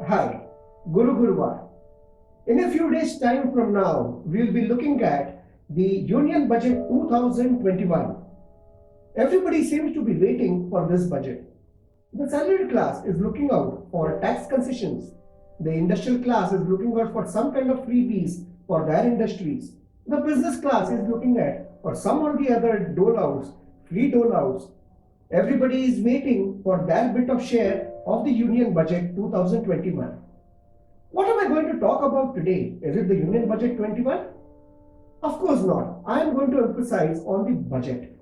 Hi, Guru Gurwar. In a few days' time from now, we will be looking at the Union Budget 2021. Everybody seems to be waiting for this budget. The salaried class is looking out for tax concessions. The industrial class is looking out for some kind of freebies for their industries. The business class is looking at for some or the other dole-outs, free dole-outs. Everybody is waiting for their bit of share of the Union Budget 2021. What am I going to talk about today? Is it the Union Budget 21? Of course not. I am going to emphasize on the budget.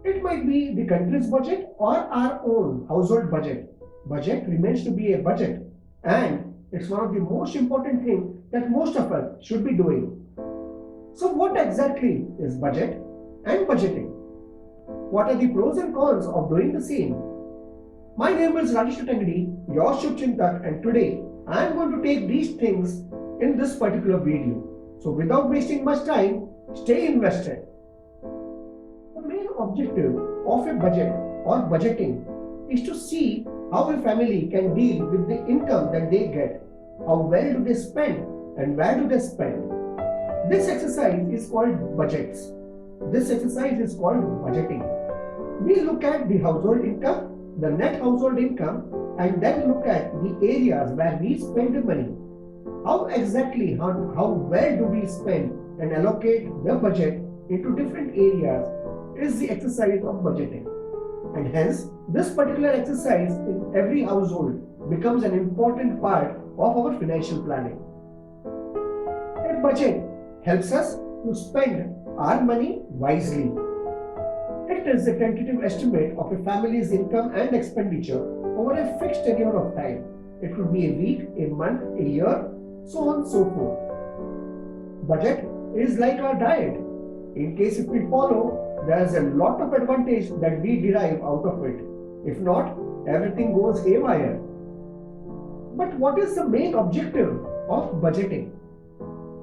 It might be the country's budget or our own household budget. Budget remains to be a budget, and it's one of the most important things that most of us should be doing. So what exactly is budget and budgeting? What are the pros and cons of doing the same? My name is Rajesh Tangadi, your Shubchintak, and today I am going to take these things in this particular video. So without wasting much time, stay invested. The main objective of a budget or budgeting is to see how a family can deal with the income that they get, how well do they spend and where do they spend. This exercise is called budgets. This exercise is called budgeting. We look at the household income, the net household income, and then look at the areas where we spend the money. How exactly, how well do we spend and allocate the budget into different areas is the exercise of budgeting. And hence, this particular exercise in every household becomes an important part of our financial planning. A budget helps us to spend our money wisely. It is a tentative estimate of a family's income and expenditure over a fixed tenure of time. It could be a week, a month, a year, so on and so forth. Budget is like our diet. In case if we follow, there is a lot of advantage that we derive out of it. If not, everything goes haywire. But what is the main objective of budgeting?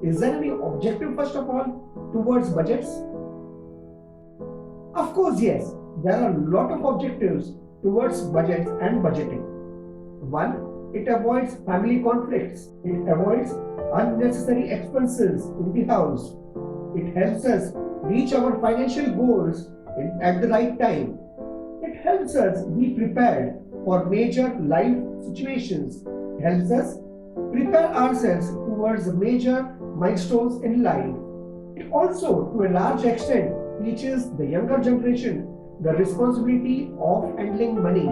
Is there any objective first of all towards budgets? Of course, yes. There are a lot of objectives towards budgets and budgeting. One, it avoids family conflicts. It avoids unnecessary expenses in the house. It helps us reach our financial goals at the right time. It helps us be prepared for major life situations. It helps us prepare ourselves towards major milestones in life. It also, to a large extent, teaches the younger generation the responsibility of handling money.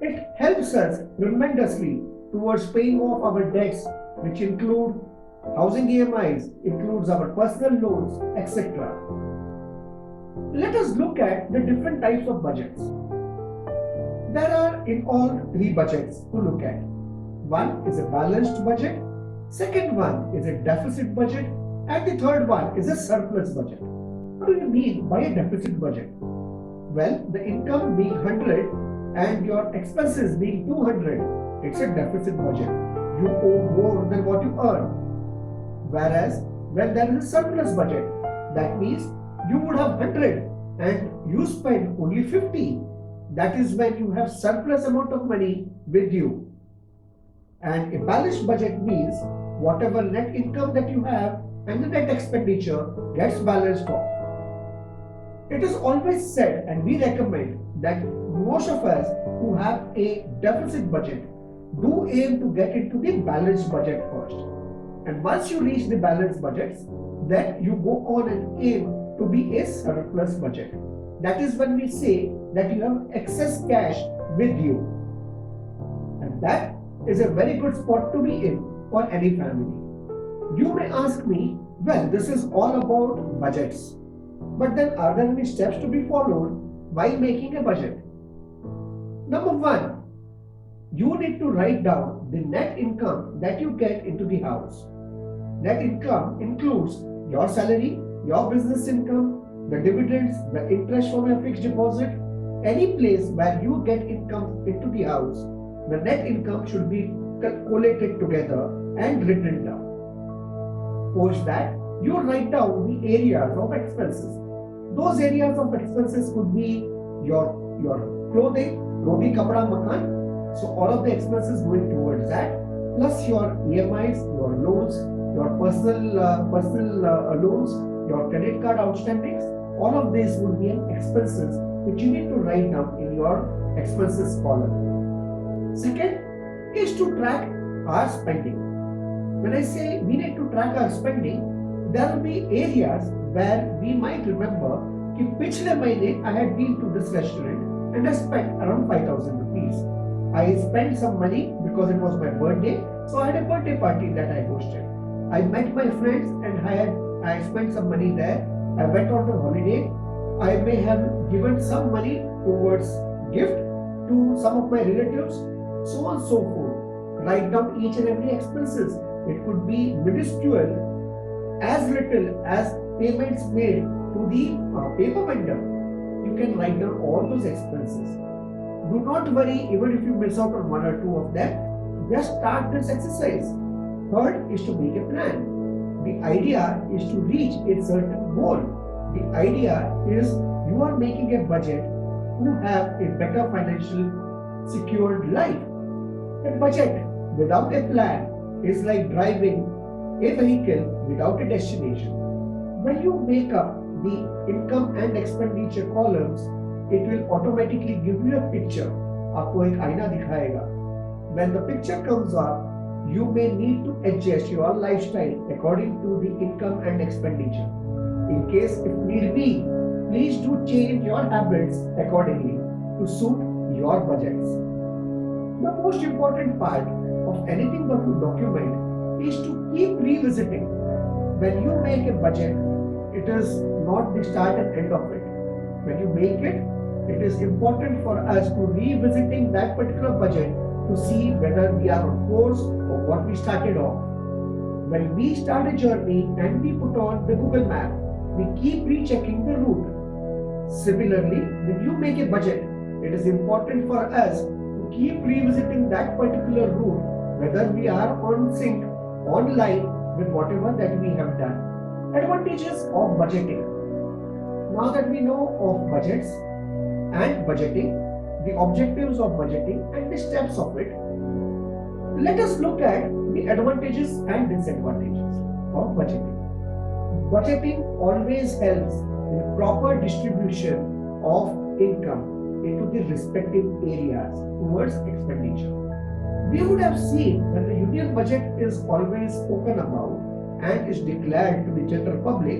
It helps us tremendously towards paying off our debts, which include housing EMIs, includes our personal loans, etc. Let us look at the different types of budgets. There are in all three budgets to look at. One is a balanced budget, second one is a deficit budget, and the third one is a surplus budget. What do you mean by a deficit budget? Well, the income being 100 and your expenses being 200, it's a deficit budget. You owe more than what you earn. Whereas, when there is a surplus budget, that means you would have 100 and you spend only 50. That is when you have surplus amount of money with you. And a balanced budget means whatever net income that you have and the net expenditure gets balanced off. It is always said, and we recommend, that most of us who have a deficit budget do aim to get into the balanced budget first. And once you reach the balanced budgets, then you go on and aim to be a surplus budget. That is when we say that you have excess cash with you. And that is a very good spot to be in for any family. You may ask me, well, this is all about budgets. But then are there any steps to be followed while making a budget? Number one, you need to write down the net income that you get into the house. Net income includes your salary, your business income, the dividends, the interest from your fixed deposit, any place where you get income into the house. The net income should be collated together and written down. Post that, you write down the areas of expenses. Those areas of expenses could be your clothing, roti, kapda, makan, So all of the expenses going towards that, plus your EMIs, your loans, your personal loans, your credit card outstandings, all of these would be an expenses which you need to write down in your expenses column. Second is to track our spending. When I say we need to track our spending, there will be areas where we might remember कि पिछले महीने I had been to this restaurant and I spent around 5,000 rupees. I spent some money because it was my birthday, so I had a birthday party that I hosted. I met my friends and I spent some money there. I went on a holiday. I may have given some money towards gift to some of my relatives, so on and so forth. Write down each and every expenses. It could be minuscule, as little as payments made to the paper vendor. You can write down all those expenses. Do not worry even if you miss out on one or two of them. Just start this exercise. Third is to make a plan. The idea is to reach a certain goal. The idea is you are making a budget to have a better financial secured life. A budget without a plan is like driving a vehicle without a destination. When you make up the income and expenditure columns, it will automatically give you a picture. आपको एक आईना दिखाएगा. When the picture comes up, you may need to adjust your lifestyle according to the income and expenditure. In case if need be, please do change your habits accordingly to suit your budgets. The most important part of anything that you document is to keep revisiting. When you make a budget, it is not the start and end of it. When you make it, it is important for us to revisiting that particular budget to see whether we are on course or what we started off. When we start a journey and we put on the Google map, we keep rechecking the route. Similarly, when you make a budget, it is important for us to keep revisiting that particular route, whether we are on sync, online with whatever that we have done. Advantages of budgeting. Now that we know of budgets and budgeting, the objectives of budgeting and the steps of it, let us look at the advantages and disadvantages of budgeting. Budgeting always helps in proper distribution of income into the respective areas towards expenditure. We would have seen that the union budget is always spoken about and is declared to the general public.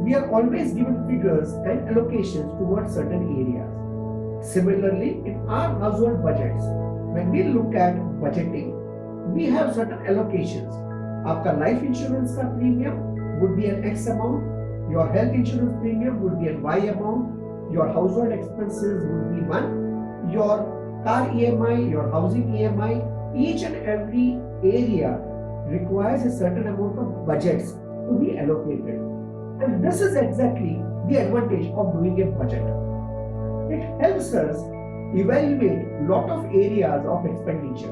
We are always given figures and allocations towards certain areas. Similarly, in our household budgets, when we look at budgeting, we have certain allocations. आपका life insurance का premium would be an X amount, your health insurance premium would be an Y amount, your household expenses would be one, your car EMI, your housing EMI, each and every area requires a certain amount of budgets to be allocated. And this is exactly the advantage of doing a budget. It helps us evaluate lot of areas of expenditure.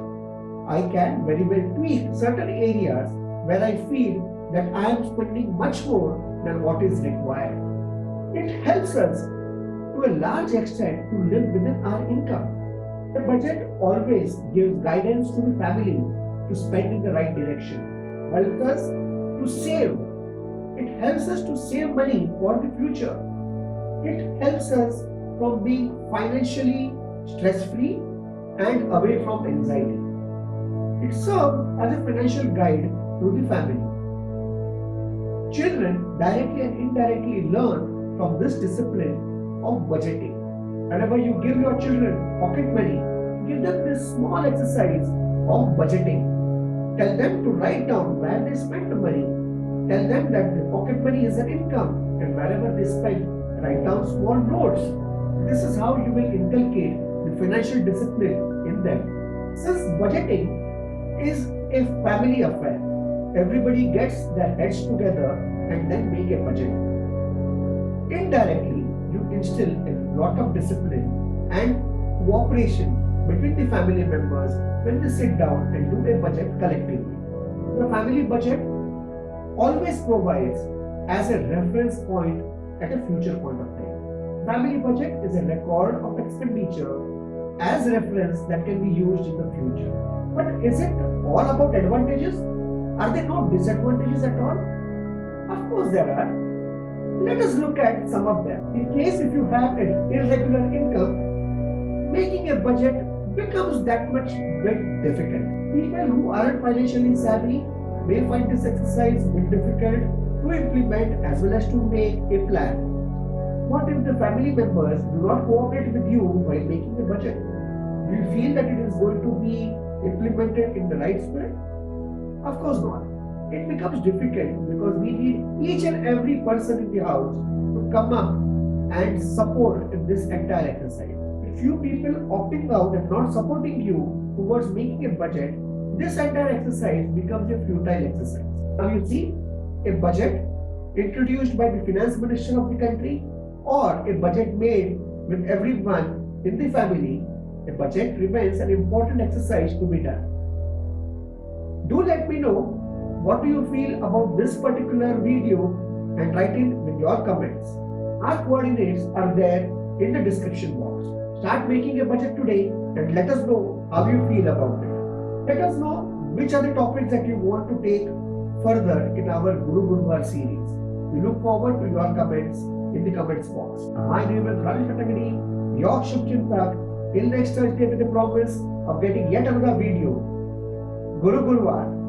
I can very well tweak certain areas where I feel that I am spending much more than what is required. It helps us to a large extent to live within our income. The budget always gives guidance to the family to spend in the right direction, helps us to save. It helps us to save money for the future. It helps us from being financially stress-free and away from anxiety. It serves as a financial guide to the family. Children directly and indirectly learn from this discipline of budgeting. Whenever you give your children pocket money, give them this small exercise of budgeting. Tell them to write down where they spend the money. Tell them that the pocket money is an income, and wherever they spend, write down small notes. This is how you will inculcate the financial discipline in them. Since budgeting is a family affair, everybody gets their heads together and then make a budget. Indirectly, you instill a lot of discipline and cooperation between the family members when they sit down and do a budget collectively. The family budget always provides as a reference point at a future point of time. Family budget is a record of expenditure as reference that can be used in the future. But is it all about advantages? Are there no disadvantages at all? Of course there are. Let us look at some of them. In case if you have an irregular income, making a budget becomes that much bit difficult. People who aren't financially savvy may find this exercise bit difficult to implement as well as to make a plan. What if the family members do not cooperate with you while making a budget? Do you feel that it is going to be implemented in the right spirit? Of course not. It becomes difficult because we need each and every person in the house to come up and support in this entire exercise. If few people opting out and not supporting you towards making a budget, this entire exercise becomes a futile exercise. Now you see, a budget introduced by the finance minister of the country or a budget made with everyone in the family, a budget remains an important exercise to be done. Do let me know what do you feel about this particular video and write it with your comments. Our coordinates are there in the description box. Start making a budget today and let us know how you feel about it. Let us know which are the topics that you want to take further in our Guru Gurwar series. We look forward to your comments in the comments box. My name is Rajesh Katagiri, your Shubchintak. Till next Thursday with the promise of getting yet another video. Guru Gurwar.